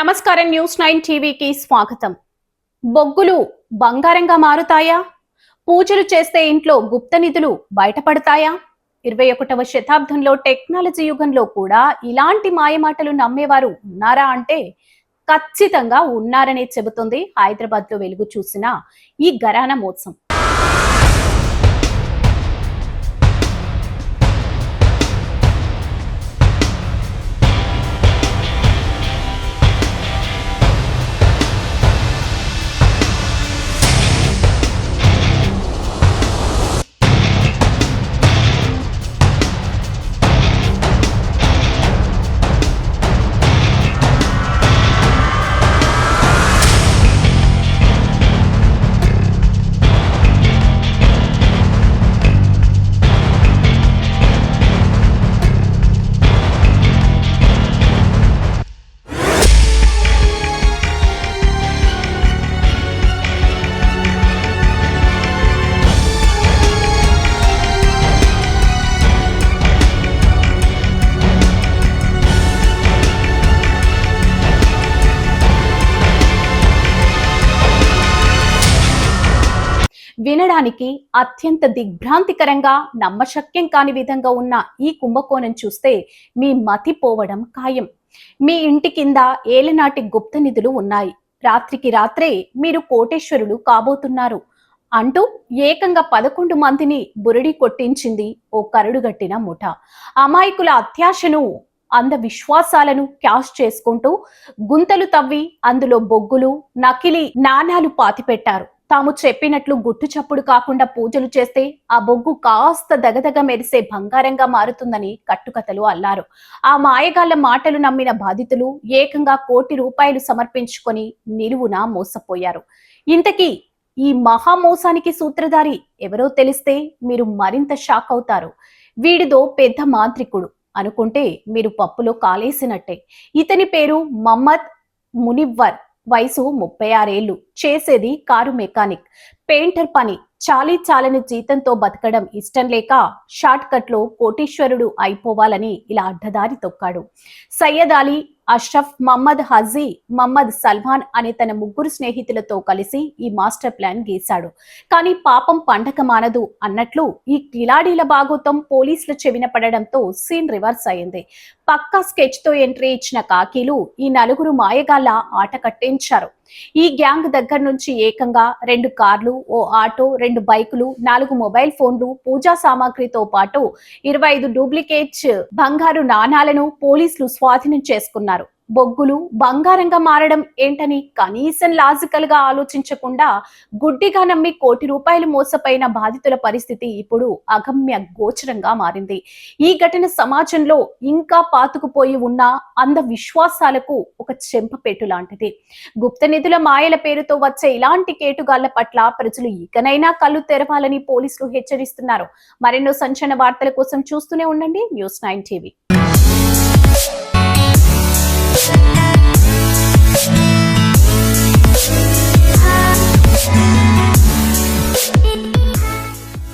నమస్కారం న్యూస్ 9 టీవీకి స్వాగతం. బొగ్గులు బంగారంగా మారుతాయా? పూజలు చేస్తే ఇంట్లో గుప్త నిధులు బయటపడతాయా? 21వ శతాబ్దంలో టెక్నాలజీ యుగంలో కూడా ఇలాంటి మాయమాటలు నమ్మేవారు ఉన్నారా అంటే ఖచ్చితంగా ఉన్నారనే చెబుతుంది హైదరాబాద్ లో వెలుగు చూసిన ఈ ఘరానా మోసం. వినడానికి అత్యంత దిగ్భ్రాంతికరంగా నమ్మశక్యం కాని విధంగా ఉన్న ఈ కుంభకోణం చూస్తే మీ మతి పోవడం ఖాయం. మీ ఇంటి కింద ఏలనాటి గుప్త నిధులు ఉన్నాయి, రాత్రికి రాత్రే మీరు కోటేశ్వరులు కాబోతున్నారు అంటూ ఏకంగా 11 మందిని బురిడి కొట్టించింది ఓ కరుడుగట్టిన ముఠ. అమాయకుల అత్యాశను అంధ విశ్వాసాలను క్యాష్ చేసుకుంటూ గుంతలు తవ్వి అందులో బొగ్గులు నకిలీ నాణాలు పాతిపెట్టారు. తాము చెప్పినట్లు గుట్టు చప్పుడు కాకుండా పూజలు చేస్తే ఆ బొగ్గు కాస్త దగదగ మెరిసే బంగారంగా మారుతుందని కట్టుకథలు అల్లారు. ఆ మాయగాళ్ల మాటలు నమ్మిన బాధితులు ఏకంగా ₹1 కోటి సమర్పించుకొని నిలువున మోసపోయారు. ఇంతకీ ఈ మహామోసానికి సూత్రధారి ఎవరో తెలిస్తే మీరు మరింత షాక్ అవుతారు. వీడిదో పెద్ద మాంత్రికుడు అనుకుంటే మీరు పప్పులో కాలేసినట్టే. ఇతని పేరు మహమ్మద్ మునివ్వర్. వయసు 36 ఏళ్లు. చేసేది కారు మెకానిక్, పెయింటర్ పని. చాలని జీతంతో బతకడం ఇష్టం లేక షార్ట్ కట్ లో కోటీశ్వరుడు అయిపోవాలని ఇలా అడ్డదారి తొక్కాడు. సయ్యద్ అలీ, అష్రఫ్, మహమ్మద్ హజీ, మహమ్మద్ సల్మాన్ అనే తన 3 స్నేహితులతో కలిసి ఈ మాస్టర్ ప్లాన్ గీశాడు. కానీ పాపం పండగ మానదు అన్నట్లు ఈ కిలాడీల బాగోతం పోలీసుల చెవిన పడడంతో సీన్ రివర్స్ అయింది. పక్కా స్కెచ్ తో ఎంట్రీ ఇచ్చిన కాకీలు ఈ 4 మాయగాళ్ల ఆట కట్టించారు. ఈ గ్యాంగ్ దగ్గర నుంచి ఏకంగా 2 కార్లు, ఓ ఆటో, 2 బైకులు, 4 మొబైల్ ఫోన్లు, పూజా సామాగ్రితో పాటు 25 డూప్లికేట్ బంగారు నాణాలను పోలీసులు స్వాధీనం చేసుకున్నారు. బొగ్గులు బంగారంగా మారడం ఏంటని కనీసం లాజికల్ గా ఆలోచించకుండా గుడ్డిగా నమ్మి ₹1 కోటి మోసపోయిన బాధితుల పరిస్థితి ఇప్పుడు అగమ్య గోచరంగా మారింది. ఈ ఘటన సమాజంలో ఇంకా పాతుకుపోయి ఉన్న అంధ విశ్వాసాలకు ఒక చెంపపెట్టు లాంటిది. గుప్త నిధుల మాయల పేరుతో వచ్చే ఇలాంటి కేటుగాళ్ల పట్ల ప్రజలు ఇకనైనా కళ్ళు తెరవాలని పోలీసులు హెచ్చరిస్తున్నారు. మరెన్నో సంచలన వార్తల కోసం చూస్తూనే ఉండండి న్యూస్ 9 టీవీ. Thank you.